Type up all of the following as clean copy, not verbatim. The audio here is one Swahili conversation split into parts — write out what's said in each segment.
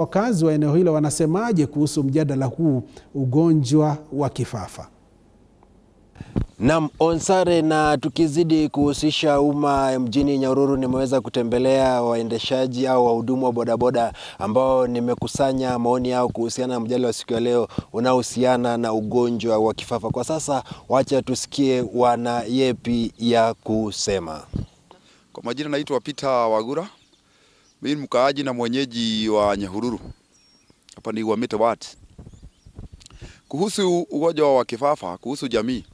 Wakazi wa eneo hilo wanasemaje kuhusu mjadala huu, ugonjwa wa kifafa? Naam, Onsare, na tukizidi kuhusisha umma mjini Nyahururu, nimeweza kutembelea waendeshaji au wahudumu wa bodaboda ambao nimekusanya maoni yao kuhusiana na mjadala wa siku ya leo unaohusiana na ugonjwa wa kifafa. Kwa sasa wacha tusikie wana yepi ya kusema. Kwa majina naitwa Peter Wagura. Mimi ni mkaaji na mwenyeji wa Nyahururu. Hapa ni Wamete Ward. Kuhusu ugonjwa wa kifafa, kuhusu jamii.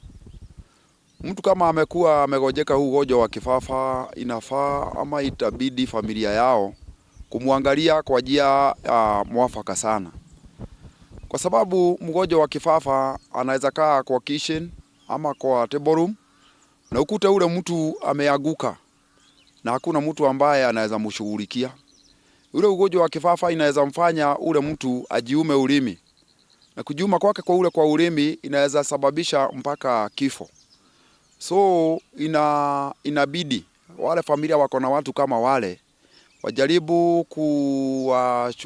Mtu kama amekuwa amegojeka huu ugonjwa wa kifafa, inafaa ama itabidi familia yao kumwangalia kwa njia mwafaka sana. Kwa sababu mgonjwa wa kifafa anaweza kaa kwa kitchen ama kwa table room na ukute ule mtu ameanguka na hakuna mtu ambaye anaweza mshughulikia. Ule ugonjwa wa kifafa inaweza mfanya ule mtu ajiume ulimi. Na kujiuma kwake kwa ulimi inaweza sababisha mpaka kifo. So inabidi wale familia wako na watu kama wale wajaribu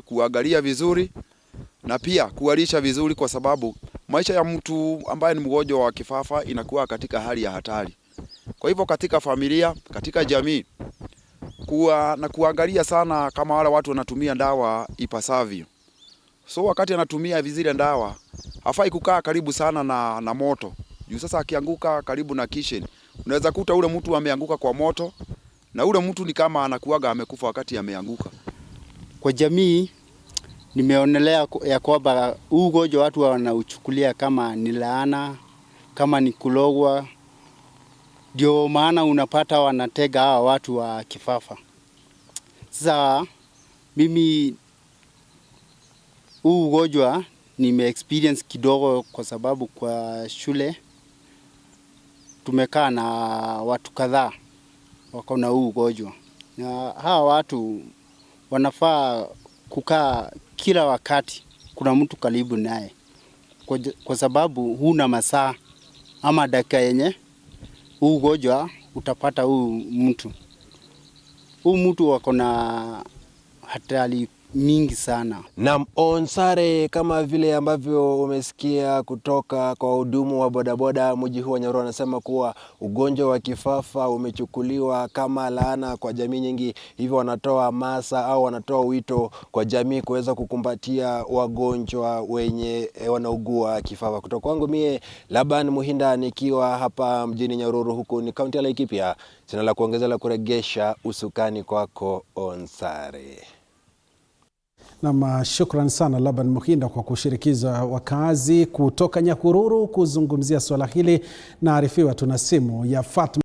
kuangalia vizuri na pia kuwalisha vizuri, kwa sababu maisha ya mtu ambaye ni mgonjwa wa kifafa inakuwa katika hali ya hatari. Kwa hivyo katika familia, katika jamii, kuangalia sana kama wale watu wanatumia dawa ipasavyo. So wakati anatumia zile dawa, hafai kukaa karibu sana na moto. Juu sasa akianguka karibu na kitchen, unaweza kuta ule mtu ameanguka kwa moto na ule mtu ni kama anakuaga amekufa wakati ameanguka. Kwa jamii nimeonelea ya kwamba huu ugonjwa watu wanauchukulia kama ni laana, kama ni kulogwa. Ndio maana unapata wanatega hawa watu wa kifafa. Sasa mimi huu ugonjwa nime-experience kidogo, kwa sababu kwa shule tumekaa na watu kadhaa wako na huu ugonjwa. Na hawa watu wanafaa kukaa kila wakati kuna mtu karibu naye, kwa sababu huna masaa ama dakika yenye huu ugonjwa utapata huu mtu. Huu mtu wako na hatari mingi sana. Na Onsare, kama vile ambavyo umesikia kutoka kwa wahudumu wa bodaboda mji huu wa Nyahururu, anasema kuwa ugonjwa wa kifafa umechukuliwa kama laana kwa jamii nyingi, hivyo wanatoa hamasa au wanatoa wito kwa jamii kuweza kukumbatia wagonjwa wenye wanaugua kifafa. Kutoka kwangu mie Laban Muhinda, nikiwa hapa mjini Nyahururu, huku ni kaunti ya Laikipia, sina la kuongeza la kuregesha usukani kwako Onsare. Na shukran sana Laban Muhinda kwa kushirikiza wakazi kutoka Nyahururu kuzungumzia swala hili. Naarifiwa tuna simu ya Fatma.